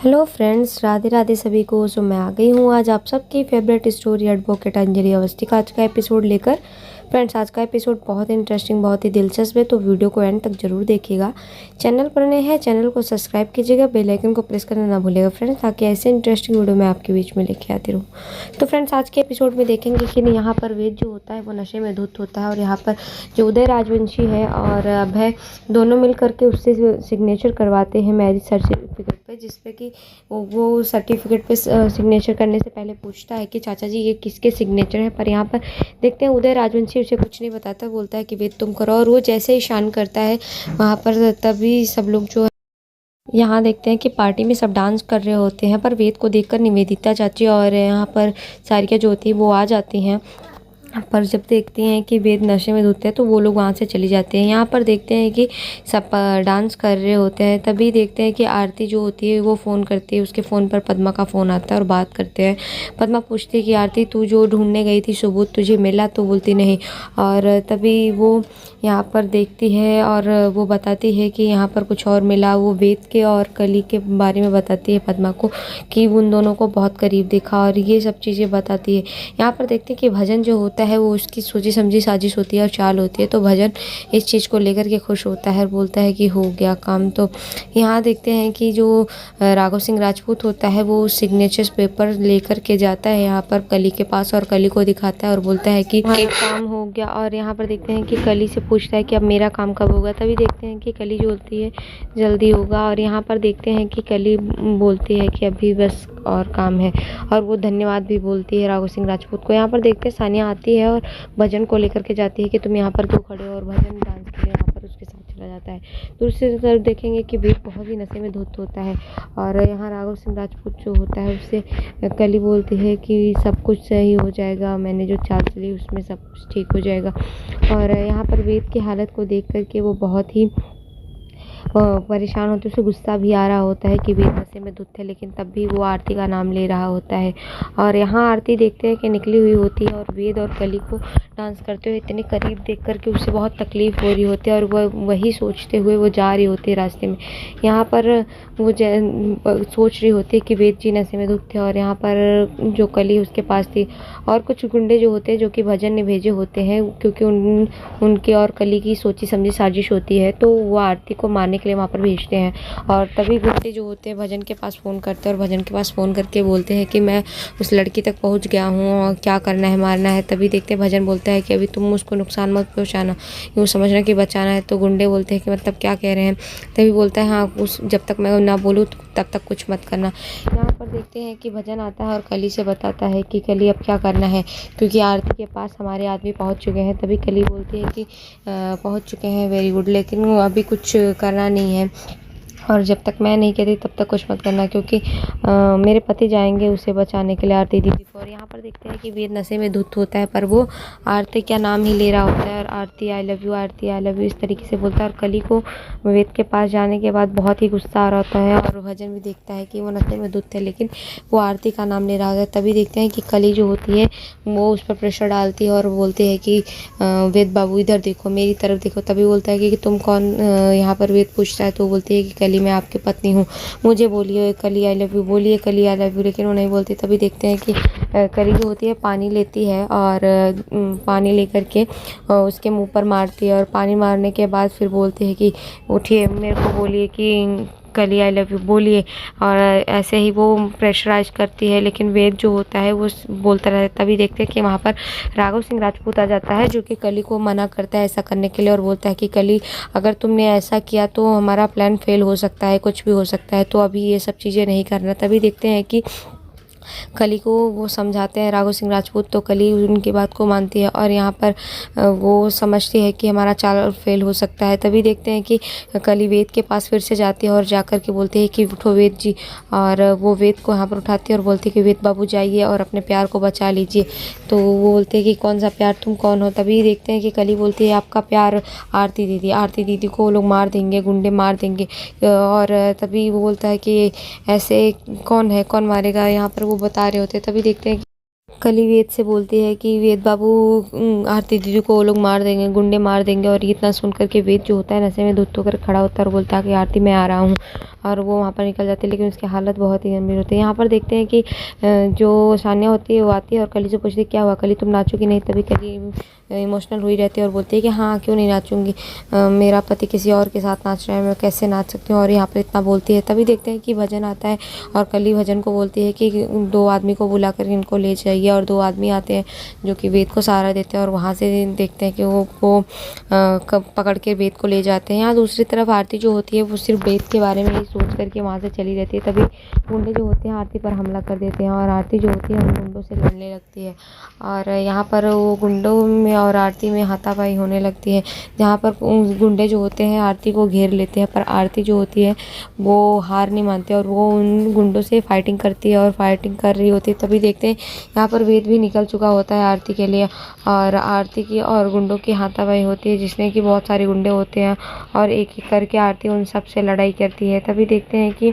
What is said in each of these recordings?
Hello friends, Radhe Radhe सभी को। सो मैं आ गई हूँ आज आप सबकी favourite story advocate Anjali Awasthi का आज का एपिसोड लेकर। फ्रेंड्स, आज का एपिसोड बहुत ही इंटरेस्टिंग, बहुत ही दिलचस्प है, तो वीडियो को एंड तक जरूर देखिएगा। चैनल पर नए हैं, चैनल को सब्सक्राइब कीजिएगा, बेल आइकन को प्रेस करना ना भूलिएगा फ्रेंड्स, ताकि ऐसे इंटरेस्टिंग वीडियो मैं आपके बीच में लेके आती रहूँ। तो फ्रेंड्स, आज के एपिसोड में देखेंगे कि यहाँ पर वेद जो होता है वो नशे में धुत होता है, और यहाँ पर जो उदय राजवंशी है और अभय दोनों मिल करके उससे सिग्नेचर करवाते हैं मैरिज सर्टिफिकेट पे, जिसपे कि वो सर्टिफिकेट पे सिग्नेचर करने से पहले पूछता है कि चाचा जी ये किसके सिग्नेचर है। पर यहाँ पर देखते हैं उदय राजवंशी उसे कुछ नहीं बताता, बोलता है कि वेद तुम करो, और वो जैसे ही शान करता है वहाँ पर तभी सब लोग जो यहाँ देखते हैं कि पार्टी में सब डांस कर रहे होते हैं, पर वेद को देखकर निवेदिता चाची और यहाँ पर सारिका जो होती है वो आ जाती हैं। पर जब देखती हैं कि वेद नशे में धुत है तो वो लोग वहाँ से चली जाते हैं। यहाँ पर देखते हैं कि सब डांस कर रहे होते हैं, तभी देखते हैं कि आरती जो होती है वो फ़ोन करती है, उसके फ़ोन पर पद्मा का फ़ोन आता है और बात करते हैं। पद्मा पूछती है कि आरती तू जो ढूंढने गई थी सबूत तुझे मिला? तो बोलती नहीं। और तभी वो यहाँ पर देखती है और वो बताती है कि यहाँ पर कुछ और मिला। वो वेद के और कली के बारे में बताती है पद्मा को कि उन दोनों को बहुत करीब देखा और ये सब चीज़ें बताती है। यहाँ पर देखते हैं कि भजन जो होता है वो उसकी सोची समझी साजिश होती है और चाल होती है, तो भजन इस चीज़ को लेकर के खुश होता है और बोलता है कि हो गया काम। तो यहाँ देखते हैं कि जो राघव सिंह राजपूत होता है वो सिग्नेचर्स पेपर लेकर के जाता है यहाँ पर कली के पास और कली को दिखाता है और बोलता है कि एक काम हो गया। और यहाँ पर देखते हैं कि कली से पूछता है कि अब मेरा काम कब होगा। तभी देखते हैं कि कली जो होती है जल्दी होगा, और यहाँ पर देखते हैं कि कली बोलती है कि अभी बस और काम है, और वो धन्यवाद भी बोलती है राघव सिंह राजपूत को। यहाँ पर देखते हैं सानिया आती है और भजन को लेकर के जाती है कि तुम यहाँ पर क्यों खड़े हो, और भजन डांस के लिए यहाँ पर उसके साथ चला जाता है। दूसरी तरफ देखेंगे कि वेद बहुत ही नशे में धुत होता है, और यहाँ राघव सिंह राजपूत जो होता है उससे कली बोलती है कि सब कुछ सही हो जाएगा, मैंने जो चाल चली उसमें सब कुछ ठीक हो जाएगा। और यहाँ पर वेद की हालत को देख करके वो बहुत ही परेशान होते, उसे गुस्सा भी आ रहा होता है कि वेद नशे में धुत है, लेकिन तब भी वो आरती का नाम ले रहा होता है। और यहाँ आरती देखते हैं कि निकली हुई होती है और वेद और कली को डांस करते हुए इतने करीब देख कर के उसे बहुत तकलीफ़ हो रही होती है, और वह वही सोचते हुए वो जा रही होती है रास्ते में। यहाँ पर वो सोच रही होती है कि वेद जी नशे में धुत थे, और यहाँ पर जो कली उसके पास थी और कुछ गुंडे जो होते हैं जो कि भजन ने भेजे होते हैं, क्योंकि उनकी और कली की सोची समझी साजिश होती है, तो वो आरती को मारने के लिए वहाँ पर भेजते हैं। और तभी गुंडे जो होते हैं भजन के पास फ़ोन करते हैं और भजन के पास फ़ोन करके बोलते हैं कि मैं उस लड़की तक पहुँच गया हूँ और क्या करना है, मारना है। तभी देखते हैं भजन बोलता है कि अभी तुम उसको नुकसान मत पहुँचाना, यूँ समझना कि बचाना है। तो गुंडे बोलते हैं कि मतलब क्या कह रहे हैं। तभी बोलता है हाँ, उस जब तक मैं ना बोलूँ तब तक कुछ मत करना। यहाँ पर देखते हैं कि भजन आता है और कली से बताता है कि कली अब क्या करना है, क्योंकि आरती के पास हमारे आदमी पहुँच चुके हैं। तभी कली बोलती है कि पहुँच चुके हैं, वेरी गुड, लेकिन वो अभी कुछ करना नहीं है, और जब तक मैं नहीं कहती तब तक कुछ मत करना, क्योंकि मेरे पति जाएंगे उसे बचाने के लिए आरती दीदी को। और यहाँ पर देखते हैं कि वेद नशे में धुत होता है, पर वो आरती का नाम ही ले रहा होता है, और Aarti I love you, Aarti I love you इस तरीके से बोलता है। और कली को वेद के पास जाने के बाद बहुत ही गुस्सा आ रहा होता है, और भजन भी देखता है कि वो नशे में धुत है, लेकिन वो आरती का नाम ले रहा होता है। तभी देखते हैं कि कली जो होती है वो उस पर प्रेशर डालती है और बोलती है कि वेद बाबू इधर देखो, मेरी तरफ देखो। तभी बोलता है कि तुम कौन, यहाँ पर वेद पूछता है तो बोलती है कि कली मैं आपकी पत्नी हूँ, मुझे बोलिए कली आई लव यू, बोलिए कली आई लव यू, लेकिन वो नहीं बोलती। तभी देखते हैं कि कली जो होती है पानी लेती है और पानी लेकर के उसके मुंह पर मारती है, और पानी मारने के बाद फिर बोलती है कि उठिए मेरे को बोलिए कि कली आई लव यू बोलिए। और ऐसे ही वो प्रेशराइज करती है, लेकिन वेद जो होता है वो बोलता रहता है। तभी देखते हैं कि वहाँ पर राघव सिंह राजपूत आ जाता है, जो कि कली को मना करता है ऐसा करने के लिए, और बोलता है कि कली अगर तुमने ऐसा किया तो हमारा प्लान फेल हो सकता है, कुछ भी हो सकता है, तो अभी ये सब चीज़ें नहीं करना। तभी देखते हैं कि कली को वो समझाते हैं राघव सिंह राजपूत, तो कली उनकी बात को मानती है, और यहाँ पर वो समझती है कि हमारा चाल फेल हो सकता है। तभी देखते हैं कि कली वेद के पास फिर से जाती है और जाकर के बोलती है कि उठो वेद जी, और वो वेद को यहाँ पर उठाती है और बोलती है कि वेद बाबू जाइए और अपने प्यार को बचा लीजिए। तो वो बोलते हैं कि कौन सा प्यार, तुम कौन हो। तभी देखते हैं कि कली बोलती है आपका प्यार आरती दीदी, आरती दीदी को वो लोग मार देंगे, गुंडे मार देंगे। और तभी वो बोलता है कि ऐसे कौन है, कौन मारेगा, यहाँ पर वो बता रहे होते हैं। तभी देखते हैं कली वेद से बोलती है कि वेद बाबू आरती दीदी को वो लोग मार देंगे, गुंडे मार देंगे। और ये इतना सुन कर के वेद जो होता है नशे में धुत होकर खड़ा होता है और बोलता है कि आरती मैं आ रहा हूँ, और वो वहाँ पर निकल जाती है। लेकिन उसकी हालत बहुत ही गंभीर होती है। यहाँ पर देखते हैं कि जो सान्या होती है वो आती है और कली से पूछती है क्या हुआ कली, तुम नाचोगी नहीं? तभी कली इमोशनल हुई रहती है और बोलती है कि हाँ क्यों नहीं नाचूंगी, मेरा पति किसी और के साथ नाच रहा है, मैं कैसे नाच सकती हूँ। और यहाँ पर इतना बोलती है। तभी देखते हैं कि भजन आता है और कली भजन को बोलती है कि 2 आदमी को बुला कर इनको ले जाइए। और 2 आदमी आते हैं जो कि वेद को सहारा देते हैं और वहाँ से देखते हैं कि वो पकड़ के वेद को ले जाते हैं। यहाँ दूसरी तरफ आरती जो होती है वो सिर्फ वेद के बारे में ही सोच करके वहाँ से चली रहती है। तभी गुंडे जो होते हैं आरती पर हमला कर देते हैं और आरती जो होती है उन गुंडों से लड़ने लगती है। और यहाँ पर वो गुंडों में और आरती में हाथापाई होने लगती है, जहाँ पर गुंडे जो होते हैं आरती को घेर लेते हैं। पर आरती जो होती है वो हार नहीं मानती और वो उन गुंडों से फाइटिंग करती है और फाइटिंग कर रही होती है। तभी देखते हैं यहाँ पर वेद भी निकल चुका होता है आरती के लिए, और आरती की और गुंडों की हाथापाई होती है, जिसमें कि बहुत सारे गुंडे होते हैं और एक एक करके आरती उन सब से लड़ाई करती है। तभी देखते हैं कि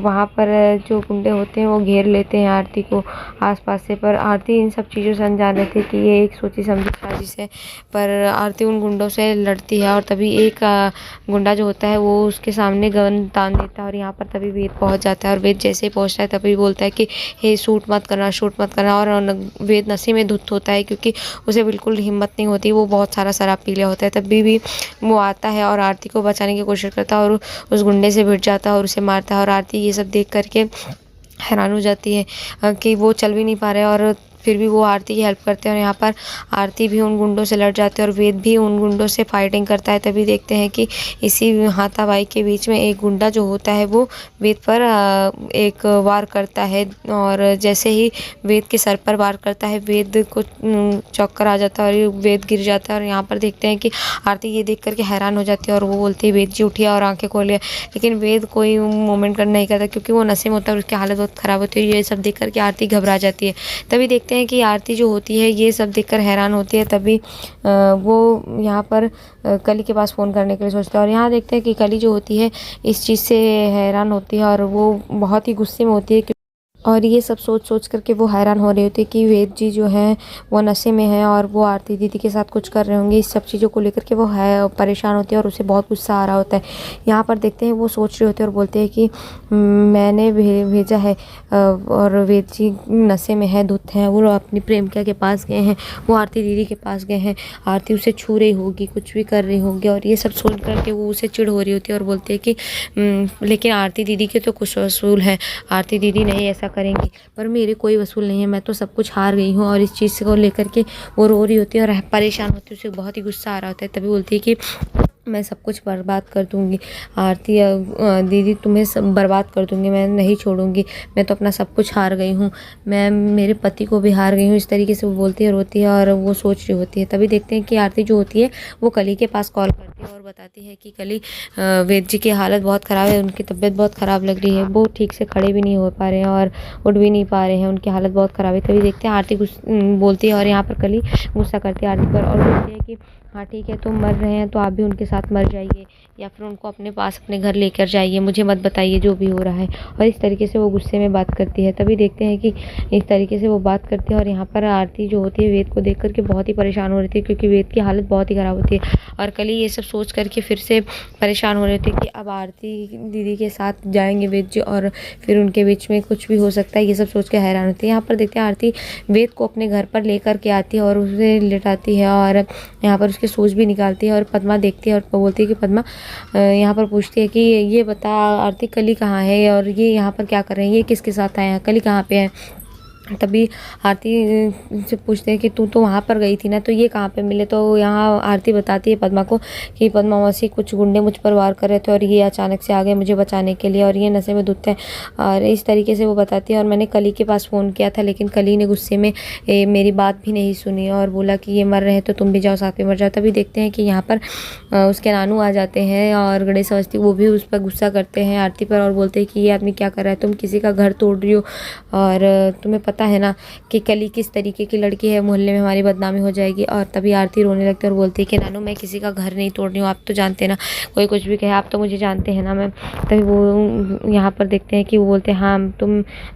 वहाँ पर जो गुंडे होते हैं वो घेर लेते हैं आरती को आसपास से। पर आरती इन सब चीज़ों से अनजान रहती है कि ये एक सोची समझी साजिश है। पर आरती उन गुंडों से लड़ती है और तभी एक गुंडा जो होता है वो उसके सामने गन तान देता है और यहाँ पर तभी वेद पहुँच जाता है। और वेद जैसे ही पहुँचता है तभी बोलता है कि हे शूट मत करना, शूट मत करना। और वेद नशे में धुत होता है क्योंकि उसे बिल्कुल हिम्मत नहीं होती, वो बहुत सारा शराब पी लिया होता है। तभी भी वो आता है और आरती को बचाने की कोशिश करता है और उस गुंडे से भिड़ जाता है और उसे मारता है। और आरती ये सब देख करके हैरान हो जाती है कि वो चल भी नहीं पा रहे और फिर भी वो आरती की हेल्प करते हैं। और यहाँ पर आरती भी उन गुंडों से लड़ जाते हैं और वेद भी उन गुंडों से फाइटिंग करता है। तभी देखते हैं कि इसी हाथापाई के बीच में एक गुंडा जो होता है वो वेद पर एक वार करता है और जैसे ही वेद के सर पर वार करता है वेद को चक्कर आ जाता है और वेद गिर जाता है। और यहाँ पर देखते हैं कि आरती ये देख करके हैरान हो जाती है और वो बोलती है वेद जी उठिए और आंखें खोलिए। लेकिन वेद कोई मूवमेंट नहीं करता क्योंकि वो नशे में होता है और उसकी हालत बहुत ख़राब होती है। ये सब देख करके आरती घबरा जाती है। तभी देखते हैं कि आरती जो होती है ये सब देखकर हैरान होती है। तभी वो यहाँ पर कली के पास फ़ोन करने के लिए सोचता है और यहाँ देखते हैं कि कली जो होती है इस चीज़ से हैरान होती है और वो बहुत ही गुस्से में होती है और ये सब सोच सोच करके वो हैरान हो रही होती है कि वेद जी जो हैं वो नशे में हैं और वो आरती दीदी के साथ कुछ कर रहे होंगे। इस सब चीज़ों को लेकर के वो है परेशान होती है और उसे बहुत गुस्सा आ रहा होता है। यहाँ पर देखते हैं वो सोच रहे होते हैं और बोलते हैं कि मैंने भेजा है और वेद जी नशे में है, धुत हैं, वो अपनी प्रेमिका के पास गए हैं, वो आरती दीदी के पास गए हैं, आरती उसे छू रही होगी, कुछ भी कर रही होगी। और ये सब सोच करके वो उसे चिढ़ हो रही होती है और बोलते हैं कि लेकिन आरती दीदी के तो कुछ वसूल है, आरती दीदी नहीं ऐसा करेंगी, पर मेरे कोई वसूल नहीं है, मैं तो सब कुछ हार गई हूँ। और इस चीज़ को लेकर के वो रो रही होती है और परेशान होती है, उसे बहुत ही गुस्सा आ रहा होता है। तभी बोलती है कि मैं सब कुछ बर्बाद कर दूंगी आरती दीदी, तुम्हें सब बर्बाद कर दूंगी, मैं नहीं छोड़ूंगी, मैं तो अपना सब कुछ हार गई हूँ, मैं मेरे पति को भी हार गई हूँ। इस तरीके से वो बोलती है, रोती है और वो सोच रही होती है। तभी देखते हैं कि आरती जो होती है वो कली के पास कॉल करती है और बताती है कि कली वेद जी की हालत बहुत ख़राब है, उनकी तबीयत बहुत ख़राब लग रही है, वो ठीक से खड़े भी नहीं हो पा रहे हैं और उठ भी नहीं पा रहे हैं, उनकी हालत बहुत ख़राब है। तभी देखते हैं आरती बोलती है और यहाँ पर कली गुस्सा करती है आरती पर और बोलती है कि हाँ ठीक है, तुम मर रहे हैं तो आप भी उनके साथ मर जाइए या फिर उनको अपने पास अपने घर लेकर जाइए, मुझे मत बताइए जो भी हो रहा है। और इस तरीके से वो गुस्से में बात करती है। तभी देखते हैं कि इस तरीके से वो बात करती है और यहाँ पर आरती जो होती है वेद को देख करके बहुत ही परेशान हो रही थी क्योंकि वेद की हालत बहुत ही ख़राब होती है। और कली ये सब सोच करके फिर से परेशान हो रहे थे कि अब आरती दीदी के साथ जाएंगे वेद जी और फिर उनके बीच में कुछ भी हो सकता है, ये सब सोच के हैरान होती है। यहाँ पर देखते हैं आरती वेद को अपने घर पर लेकर के आती है और उसे लिटाती है और यहाँ पर उसके सोच भी निकालती है। और पद्मा देखती है और बोलती है कि पद्मा यहाँ पर पूछती है कि ये बता आरती कली कहाँ है और ये यहाँ पर क्या कर रहे हैं, ये किसके साथ आए हैं, कली कहाँ पे है। तभी आरती से पूछते हैं कि तू तो वहाँ पर गई थी ना, तो ये कहाँ पे मिले। तो यहाँ आरती बताती है पद्मा को कि पद्मा मौसी कुछ गुंडे मुझ पर वार कर रहे थे और ये अचानक से आ गए मुझे बचाने के लिए और ये नशे में धुत हैं। और इस तरीके से वो बताती है और मैंने कली के पास फ़ोन किया था लेकिन कली ने गुस्से में मेरी बात भी नहीं सुनी और बोला कि ये मर रहे हैं तो तुम भी जाओ साथ में मर जाओ। तभी देखते हैं कि यहाँ पर उसके नानू आ जाते हैं और गणेश अवस्थी वो भी उस पर गुस्सा करते हैं आरती पर और बोलते हैं कि ये आदमी क्या कर रहा है, तुम किसी का घर तोड़ रही हो और तुम्हें पता है ना कि कली किस तरीके की लड़की है, मोहल्ले में हमारी बदनामी हो जाएगी। और तभी आरती रोने लगती है और बोलती है कि नानू मैं किसी का घर नहीं तोड़ रही हूँ, आप तो जानते हैं ना, कोई कुछ भी कहे आप तो मुझे जानते हैं ना मैम। तभी वो यहाँ पर देखते हैं कि वो बोलते हैं हाँ तुम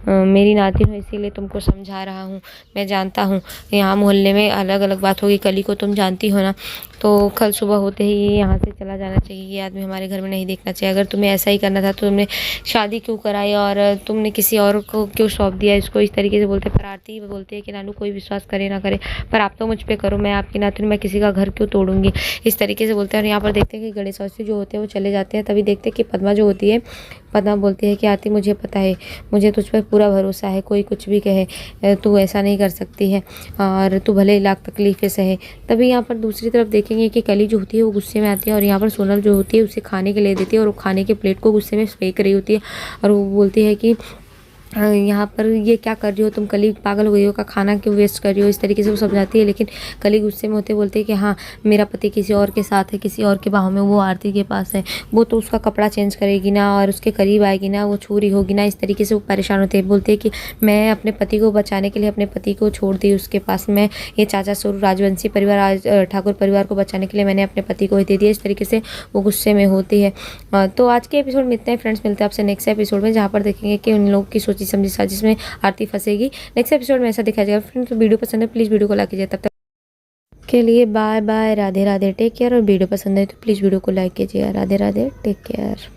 मेरी नातिन हो इसीलिए तुमको समझा रहा हूँ, मैं जानता हूँ यहाँ मोहल्ले में अलग अलग बात होगी, कली को तुम जानती हो ना, तो कल सुबह होते ही यहाँ से चला जाना चाहिए, ये आदमी हमारे घर में नहीं देखना चाहिए। अगर तुम्हें ऐसा ही करना था तो तुमने शादी क्यों कराई और तुमने किसी और को क्यों सौंप दिया इसको, इस तरीके से बोलते। पर आरती बोलते हैं कि नानू कोई विश्वास करे ना करे, पर आप तो मुझ पे करो, मैं आपकी नातिन, मैं किसी का घर क्यों तोड़ूंगी, इस तरीके से बोलते हैं। और यहाँ पर देखते हैं कि गणेश शास्त्री जो होते हैं वो चले जाते हैं। तभी देखते हैं कि पद्मा जो होती है, पद्मा बोलती है कि आरती मुझे पता है, मुझे तुझ पर पूरा भरोसा है, कोई कुछ भी कहे तू ऐसा नहीं कर सकती है और तू भले लाख तकलीफ़ें सहे। तभी यहाँ पर दूसरी तरफ देखेंगे कि कली जो होती है वो गुस्से में आती है और यहाँ पर सोनल जो होती है उसे खाने के लिए देती है और वो खाने के प्लेट को गुस्से में फेंक रही होती है और वो बोलती है कि यहाँ पर ये क्या कर रही हो तुम, कली पागल हो गई हो का खाना क्यों वेस्ट कर रही हो, इस तरीके से वो समझाती है। लेकिन कली गुस्से में होते बोलते हैं कि हाँ मेरा पति किसी और के साथ है, किसी और के बाहों में, वो आरती के पास है, वो तो उसका कपड़ा चेंज करेगी ना और उसके करीब आएगी ना, वो छू रही होगी ना, इस तरीके से वो परेशान होते हैं। बोलते हैं कि मैं अपने पति को बचाने के लिए अपने पति को छोड़ दी उसके पास, मैं ये चाचा स्वरूप राजवंशी परिवार आज ठाकुर परिवार को बचाने के लिए मैंने अपने पति को ही दे दिया, इस तरीके से वो गुस्से में होती है। तो आज के एपिसोड में इतने फ्रेंड्स, मिलते हैं आपसे नेक्स्ट एपिसोड में जहाँ पर देखेंगे कि उन लोगों की सोची समझी साजिश में आरती फंसेगी। नेक्स्ट एपिसोड में ऐसा दिखाया जाएगा। फ्रेंड्स वीडियो पसंद है प्लीज़ वीडियो को लाइक कीजिए, तब तक के लिए bye bye, Radhe Radhe, take care. और वीडियो पसंद है तो प्लीज़ वीडियो को लाइक कीजिए, राधे राधे, टेक केयर।